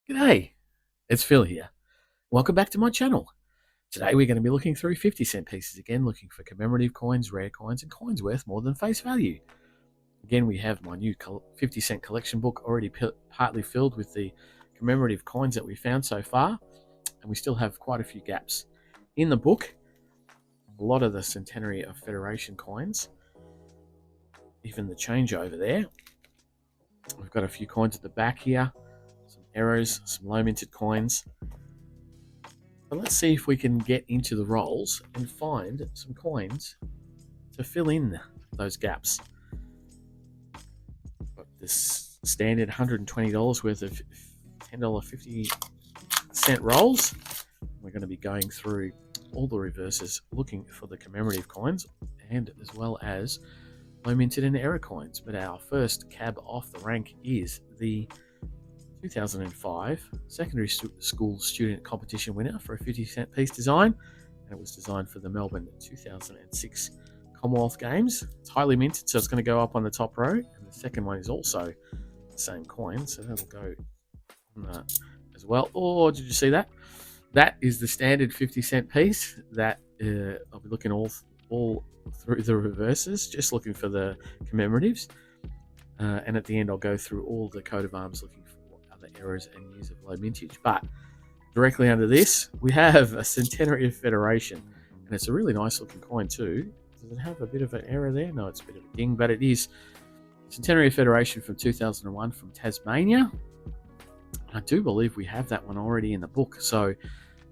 G'day, it's Phil here. Welcome back to my channel. Today we're going to be looking through 50-cent pieces again, looking for commemorative coins, rare coins, and coins worth more than face value. Again, we have my new 50-cent collection book already partly filled with the commemorative coins that we found so far, and we still have quite a few gaps. In the book, a lot of the Centenary of Federation coins, even the changeover there. We've got a few coins at the back here, some errors, some low minted coins. But let's see if we can get into the rolls and find some coins to fill in those gaps. Got this standard $120 worth of $10.50 rolls. We're going to be going through all the reverses looking for the commemorative coins and as well as low minted and error coins. But our first cab off the rank is the 2005 secondary school student competition winner for a 50-cent piece design, and it was designed for the Melbourne 2006 Commonwealth Games. It's highly minted, so it's going to go up on the top row, and the second one is also the same coin, so that'll go on that as well. Oh, did you see that? That is the standard 50-cent piece that I'll be looking all through the reverses, just looking for the commemoratives, and at the end I'll go through all the coat of arms looking for other errors and years of low mintage. But directly under this we have a Centenary of Federation, and it's a really nice looking coin too. Does it have a bit of an error there? No, it's a bit of a ding, but it is Centenary of Federation from 2001 from Tasmania. I do believe we have that one already in the book, so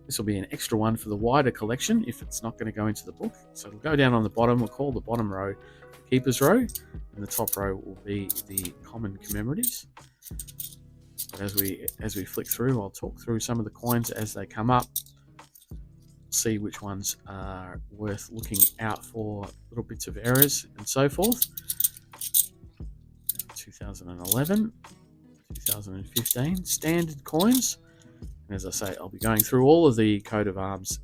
this will be an extra one for the wider collection if it's not going to go into the book. So we'll go down on the bottom. We'll call the bottom row the keeper's row, and the top row will be the common commemoratives. But as we flick through, I'll talk through some of the coins as they come up, see which ones are worth looking out for, little bits of errors and so forth. 2011, 2015 standard coins, and as I say, I'll be going through all of the coat of arms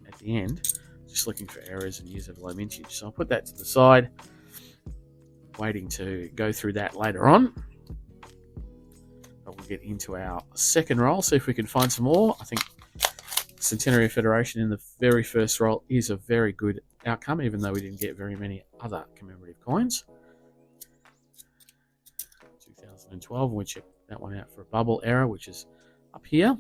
at the end, just looking for errors and years of low mintage. So I'll put that to the side, waiting to go through that later on. But we'll get into our second roll, see if we can find some more. I think Centenary of Federation in the very first roll is a very good outcome, even though we didn't get very many other commemorative coins. 2012, we'll check that one out for a bubble error, which is up here.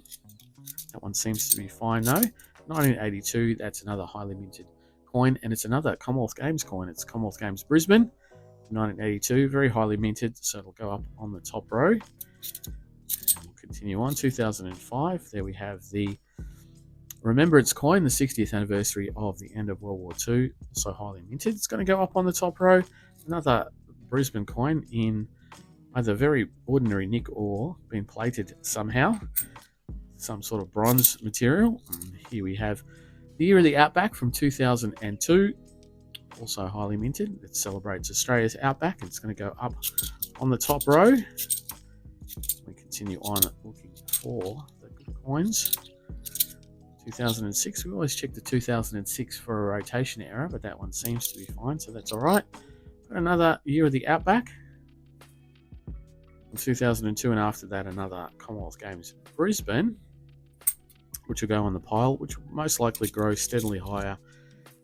That one seems to be fine though. 1982, that's another highly minted coin, and it's another Commonwealth Games coin. It's Commonwealth Games Brisbane, 1982, very highly minted, so it'll go up on the top row. We'll continue on. 2005, there we have the Remembrance coin, the 60th anniversary of the end of World War II, also highly minted. It's going to go up on the top row. Another Brisbane coin in either very ordinary nick or been plated somehow, some sort of bronze material. And here we have the Year of the Outback from 2002, also highly minted. It celebrates Australia's Outback. It's going to go up on the top row. We continue on looking for the good coins. 2006, we always check the 2006 for a rotation error, but that one seems to be fine, so that's all right. Got another Year of the Outback in 2002, and after that another Commonwealth Games Brisbane, which will go on the pile, which will most likely grow steadily higher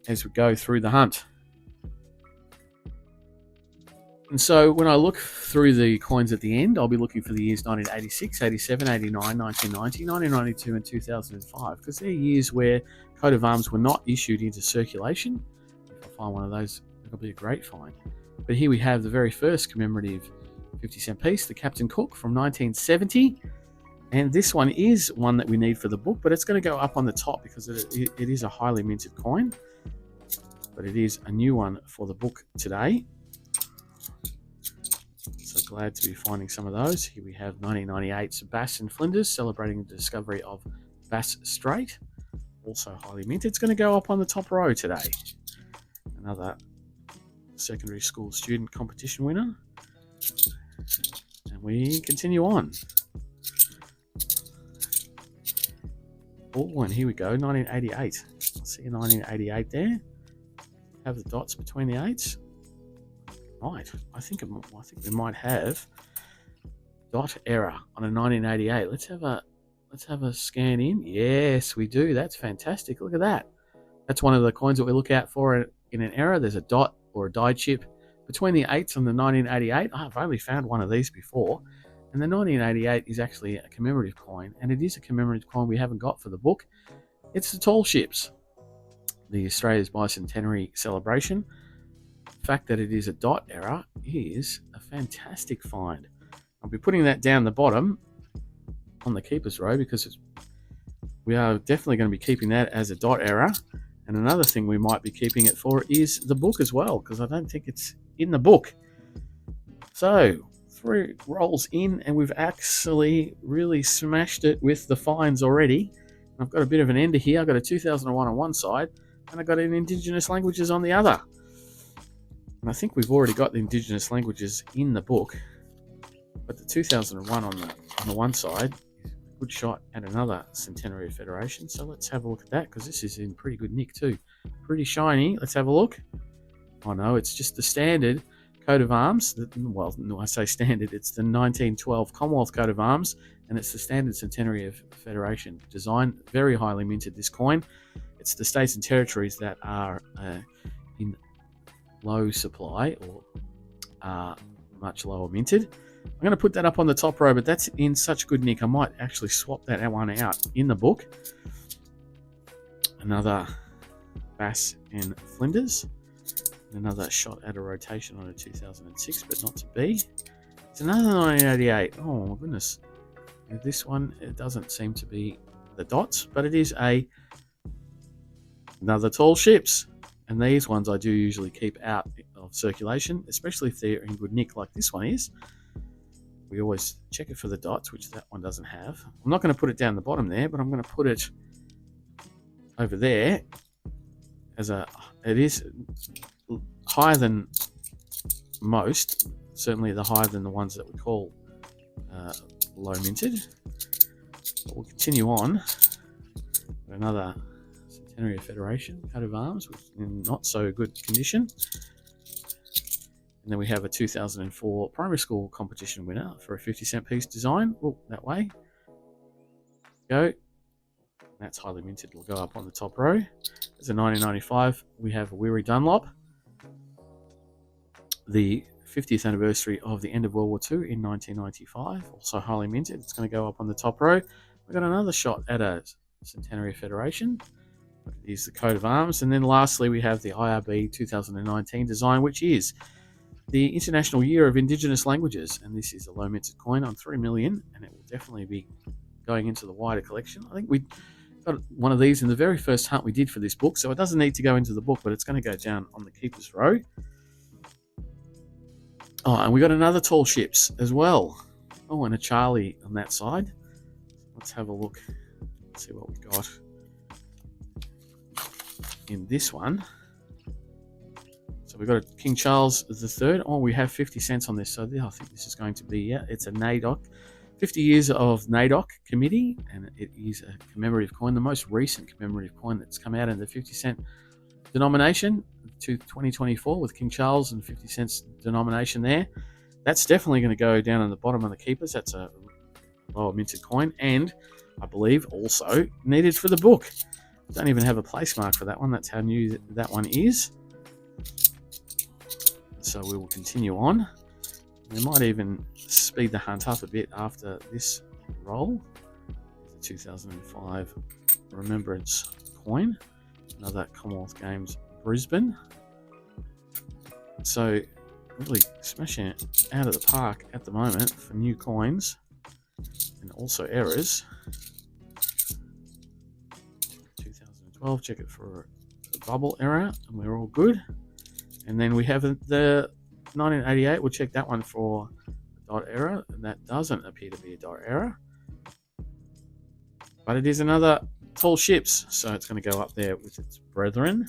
as we go through the hunt. And so when I look through the coins at the end, I'll be looking for the years 1986, 87, 89, 1990, 1992, and 2005, because they're years where coat of arms were not issued into circulation. If I find one of those, it'll be a great find. But here we have the very first commemorative 50-cent piece, the Captain Cook from 1970. And this one is one that we need for the book, but it's going to go up on the top because it is a highly minted coin. But it is a new one for the book today. So glad to be finding some of those. Here we have 1998's Bass and Flinders, celebrating the discovery of Bass Strait. Also highly minted. It's going to go up on the top row today. Another secondary school student competition winner. And we continue on. Oh, and here we go, 1988. I see a 1988 there. Have the dots between the eights. Right, I think we might have dot error on a 1988. Let's have a Let's have a scan in. Yes, we do. That's fantastic. Look at that. That's one of the coins that we look out for in an error. There's a dot or a die chip between the 8s and the 1988. I've only found one of these before. And the 1988 is actually a commemorative coin, and it is a commemorative coin we haven't got for the book. It's the tall ships, the Australia's bicentenary celebration. The fact that it is a dot error is a fantastic find. I'll be putting that down the bottom on the keepers row because we are definitely going to be keeping that as a dot error. And another thing we might be keeping it for is the book as well, because I don't think it's in the book. So 3 rolls in, and we've actually really smashed it with the finds already. I've got a bit of an ender here. I've got a 2001 on one side, and I've got an Indigenous languages on the other. And I think we've already got the Indigenous languages in the book, but the 2001 on the one side is a good shot at another Centenary of Federation. So let's have a look at that, because this is in pretty good nick too. Pretty shiny. Let's have a look. Oh no, it's just the standard coat of arms. Well, no, I say standard. It's the 1912 Commonwealth coat of arms, and it's the standard Centenary of Federation design. Very highly minted, this coin. It's the states and territories that are in low supply or are much lower minted. I'm going to put that up on the top row, but that's in such good nick, I might actually swap that one out in the book. Another Bass and Flinders. Another shot at a rotation on a 2006, but not to be. It's another 1988. Oh my goodness. This one, it doesn't seem to be the dots, but it is another tall ships. And these ones I do usually keep out of circulation, especially if they're in good nick like this one is. We always check it for the dots, which that one doesn't have. I'm not going to put it down the bottom there, but I'm going to put it over there as it is higher than most, certainly higher than the ones that we call low minted. But we'll continue on with another Centenary of Federation coat of arms, which is in not so good condition. And then we have a 2004 primary school competition winner for a 50-cent piece design. Oh, that way. Go. That's highly minted. Will go up on the top row. There's a 1995. We have a Weary Dunlop. The 50th anniversary of the end of World War II in 1995. Also highly minted. It's going to go up on the top row. We've got another shot at a Centenary of Federation. It is the coat of arms. And then lastly, we have the IRB 2019 design, which is the International Year of Indigenous Languages. And this is a low minted coin on 3 million, and it will definitely be going into the wider collection. I think we got one of these in the very first hunt we did for this book, so it doesn't need to go into the book, but it's going to go down on the keeper's row. Oh, and we got another tall ships as well. Oh, and a Charlie on that side. Let's have a look. Let's see what we've got in this one. So we've got a King Charles III. Oh, we have 50 cents on this. So I think this is going to be, yeah, it's a NAIDOC. 50 years of NAIDOC committee, and it is a commemorative coin, the most recent commemorative coin that's come out in the 50-cent denomination to 2024 with King Charles and 50 cents denomination there. That's definitely going to go down on the bottom of the keepers. That's a lower minted coin, and I believe also needed for the book. Don't even have a place mark for that one. That's how new that one is. So we will continue on. We might even speed the hunt up a bit after this roll. The 2005 Remembrance coin. Another Commonwealth Games Brisbane. So really smashing it out of the park at the moment for new coins and also errors. 2012, check it for a bubble error, and we're all good. And then we have the 1988. We'll check that one for a dot error, and that doesn't appear to be a dot error. But it is another tall ships, so it's going to go up there with its brethren.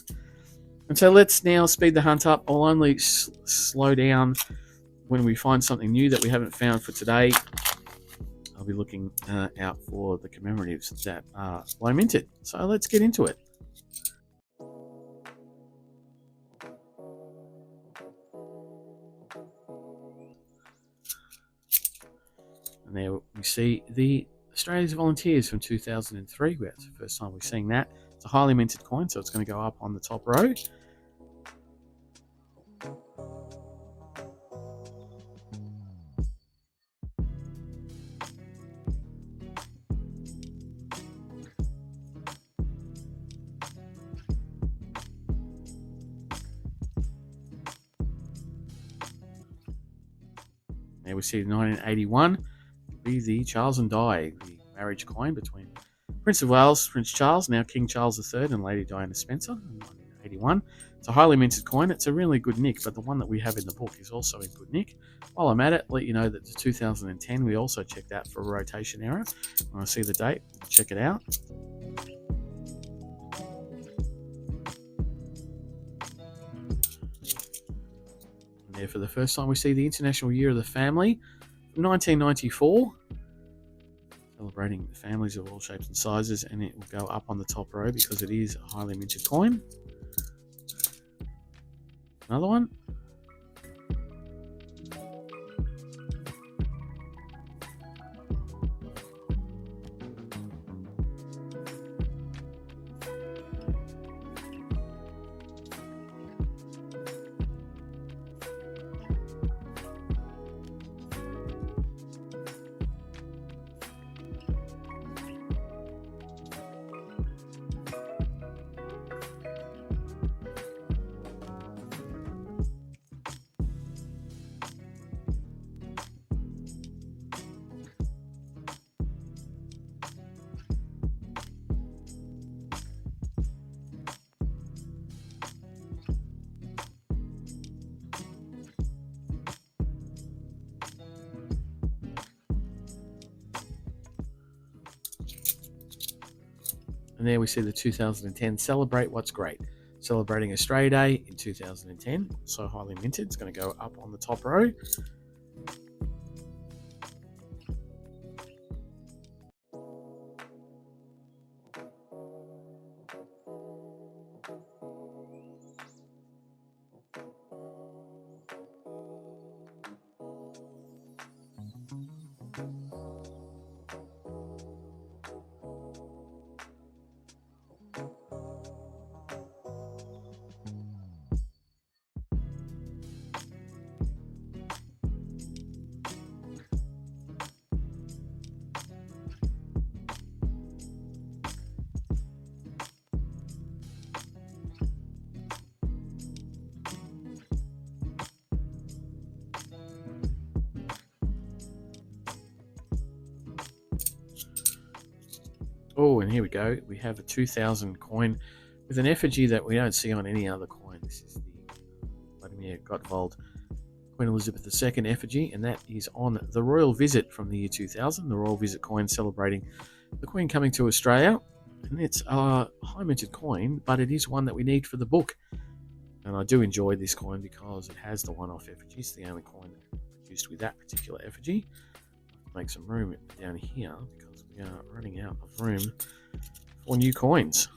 And so let's now speed the hunt up. I'll only slow down when we find something new that we haven't found for today. I'll be looking out for the commemoratives that are low minted. So let's get into it. And there we see the Australia's Volunteers from 2003. That's the first time we've seen that. It's a highly minted coin, so it's going to go up on the top row. There we see the 1981 be the Charles and Di, the marriage coin between Prince of Wales, Prince Charles, now King Charles III, and Lady Diana Spencer in 1981. It's a highly minted coin. It's a really good nick, but the one that we have in the book is also in good nick. While I'm at it, let you know that the 2010, we also checked out for a rotation error. When I see the date, check it out. And there, for the first time, we see the International Year of the Family from 1994. Celebrating families of all shapes and sizes, and it will go up on the top row because it is a highly minted coin. Another one. And there we see the 2010 Celebrate What's Great. Celebrating Australia Day in 2010. So highly minted. It's going to go up on the top row. Oh, and here we go. We have a 2000 coin with an effigy that we don't see on any other coin. This is the Vladimir Gottwald Queen Elizabeth II effigy, and that is on the Royal Visit from the year 2000, the Royal Visit coin celebrating the Queen coming to Australia. And it's a high minted coin, but it is one that we need for the book. And I do enjoy this coin because it has the one-off effigy. It's the only coin produced with that particular effigy. Make some room down here because we are running out of room for new coins.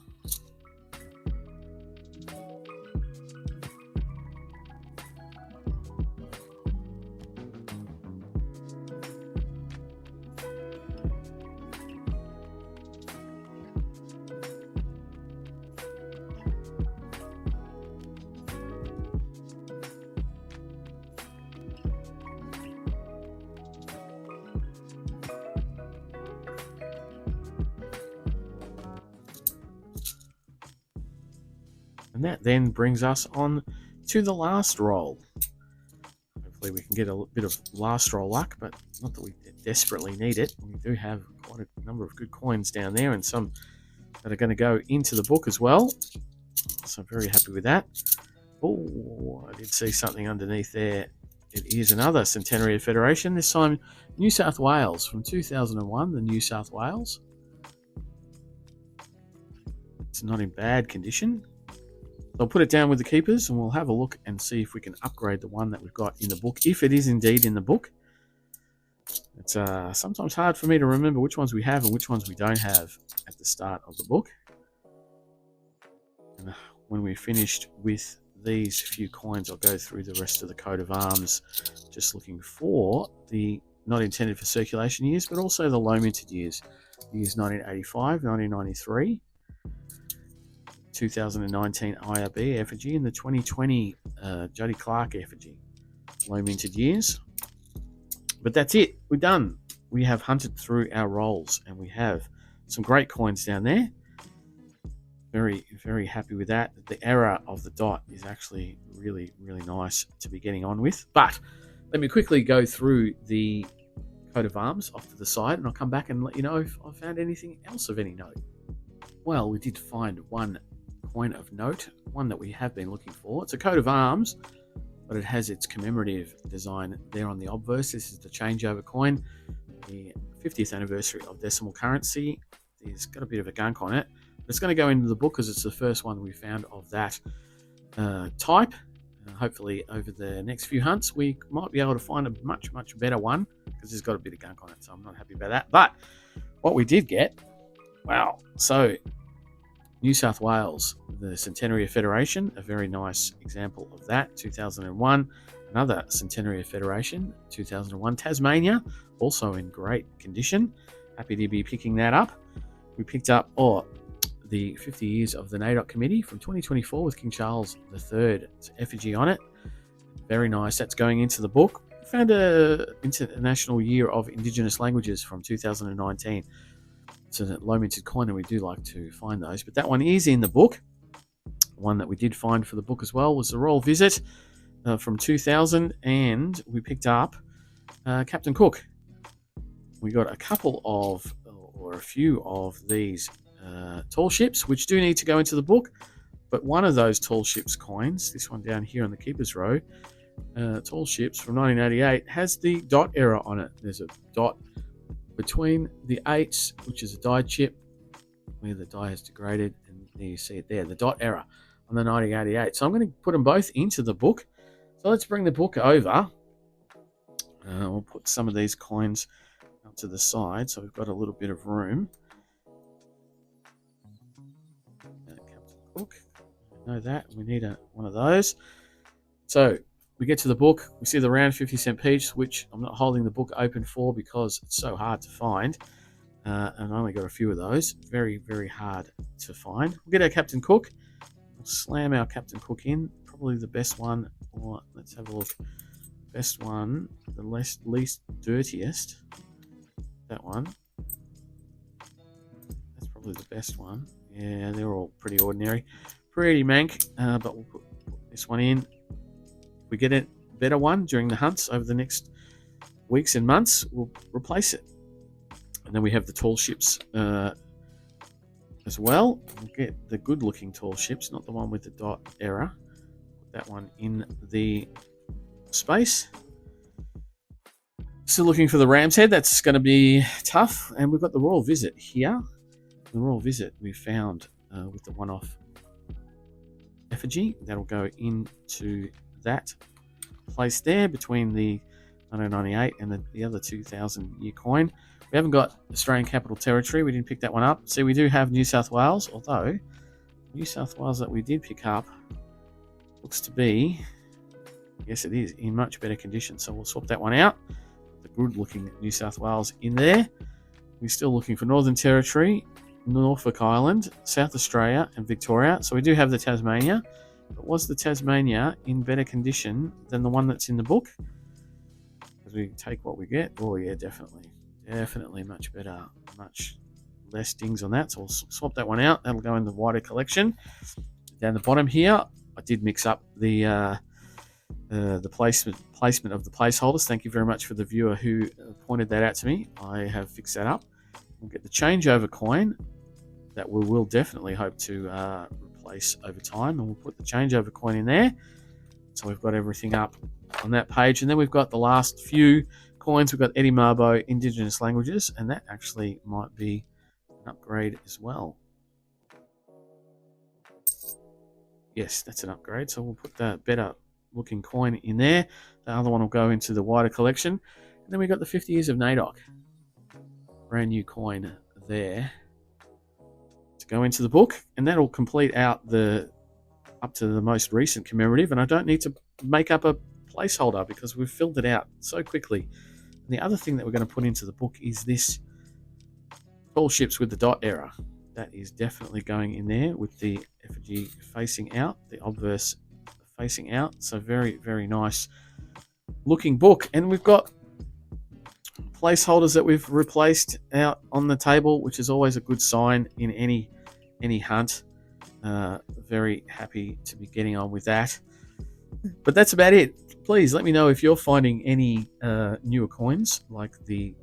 And that then brings us on to the last roll. Hopefully we can get a bit of last roll luck, but not that we desperately need it. We do have quite a number of good coins down there and some that are going to go into the book as well. So I'm very happy with that. Oh, I did see something underneath there. It is another Centenary of Federation, this time New South Wales from 2001, the New South Wales. It's not in bad condition. I'll put it down with the keepers and we'll have a look and see if we can upgrade the one that we've got in the book, if it is indeed in the book. It's sometimes hard for me to remember which ones we have and which ones we don't have at the start of the book. And when we're finished with these few coins, I'll go through the rest of the coat of arms, just looking for the not intended for circulation years, but also the low minted years. The years 1985, 1993, 2019 IRB effigy, and the 2020 Juddy Clark effigy. Low minted years. But that's it. We're done. We have hunted through our rolls, and we have some great coins down there. Very, very happy with that. The error of the dot is actually really, really nice to be getting on with. But let me quickly go through the coat of arms off to the side, and I'll come back and let you know if I found anything else of any note. Well, we did find one coin of note, one that we have been looking for. It's a coat of arms, but it has its commemorative design there on the obverse. This is the changeover coin, the 50th anniversary of decimal currency. It's got a bit of a gunk on it. It's going to go into the book because it's the first one we found of that type. Hopefully over the next few hunts we might be able to find a much, much better one, because it's got a bit of gunk on it, so I'm not happy about that. But what we did get, wow, so New South Wales, the Centenary of Federation, a very nice example of that, 2001. Another Centenary of Federation, 2001. Tasmania, also in great condition. Happy to be picking that up. We picked up the 50 years of the NAIDOC committee from 2024 with King Charles III. It's effigy on it. Very nice. That's going into the book. Found a International Year of Indigenous Languages from 2019. It's a low minted coin, and we do like to find those. But that one is in the book. One that we did find for the book as well was the Royal Visit from 2000, and we picked up Captain Cook. We got a couple of, or a few of these tall ships, which do need to go into the book. But one of those tall ships coins, this one down here on the Keeper's Row, tall ships from 1988, has the dot error on it. There's a dot between the 8s, which is a die chip, where the die has degraded, and there you see it there, the dot error on the 1988. So I'm going to put them both into the book. So let's bring the book over. We'll put some of these coins out to the side, so we've got a little bit of room. Captain Cook, we know that. We need one of those. So we get to the book, we see the round 50-cent piece, which I'm not holding the book open for because it's so hard to find. And I only got a few of those. Very, very hard to find. We'll get our Captain Cook. We'll slam our Captain Cook in. Probably the best one, or let's have a look. Best one, the least dirtiest. That one. That's probably the best one. Yeah, they're all pretty ordinary. Pretty mank, but we'll put this one in. If we get a better one during the hunts over the next weeks and months, we'll replace it. And then we have the tall ships as well. We'll get the good-looking tall ships, not the one with the dot error. Put that one in the space. Still looking for the ram's head. That's going to be tough. And we've got the Royal Visit here. The Royal Visit we found with the one-off effigy. That'll go into that place there between the 1998 and the other 2000 year coin. We haven't got Australian Capital Territory. We didn't pick that one up. See, we do have New South Wales, although New South Wales that we did pick up looks to be, yes, it is in much better condition. So we'll swap that one out. The good looking New South Wales in there. We're still looking for Northern Territory, Norfolk Island, South Australia, and Victoria. So we do have the Tasmania. But was the Tasmania in better condition than the one that's in the book? As we take what we get. Oh yeah, definitely. Definitely much better. Much less dings on that. So we'll swap that one out. That'll go in the wider collection. Down the bottom here, I did mix up the placement of the placeholders. Thank you very much for the viewer who pointed that out to me. I have fixed that up. We'll get the changeover coin that we will definitely hope to replace over time, and we'll put the changeover coin in there. So we've got everything up on that page, and then we've got the last few coins. We've got Eddie Mabo Indigenous Languages, and that actually might be an upgrade as well. Yes, that's an upgrade, so we'll put the better looking coin in there. The other one will go into the wider collection, and then we've got the 50 years of NAIDOC, brand new coin there to go into the book, and that'll complete out up to the most recent commemorative. And I don't need to make up a placeholder because we've filled it out so quickly The other thing that we're going to put into the book is this tall ships with the dot error. That is definitely going in there with the effigy facing out, the obverse facing out. So very, very nice looking book. And we've got placeholders that we've replaced out on the table, which is always a good sign in any hunt. Very happy to be getting on with that. But that's about it. Please let me know if you're finding any newer coins, like the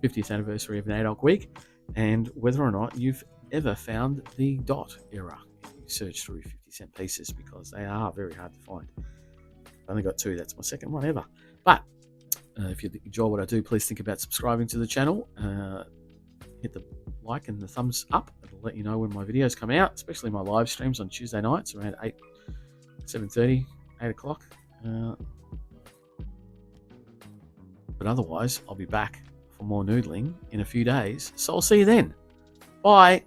50th anniversary of NAIDOC Week, and whether or not you've ever found the dot era if you search through 50-cent pieces, because they are very hard to find. I've only got 2. That's my second one ever. But if you enjoy what I do, please think about subscribing to the channel. Hit the like and the thumbs up. It'll let you know when my videos come out, especially my live streams on Tuesday nights around 7:30, 8 o'clock. But otherwise, I'll be back for more noodling in a few days. So I'll see you then. Bye.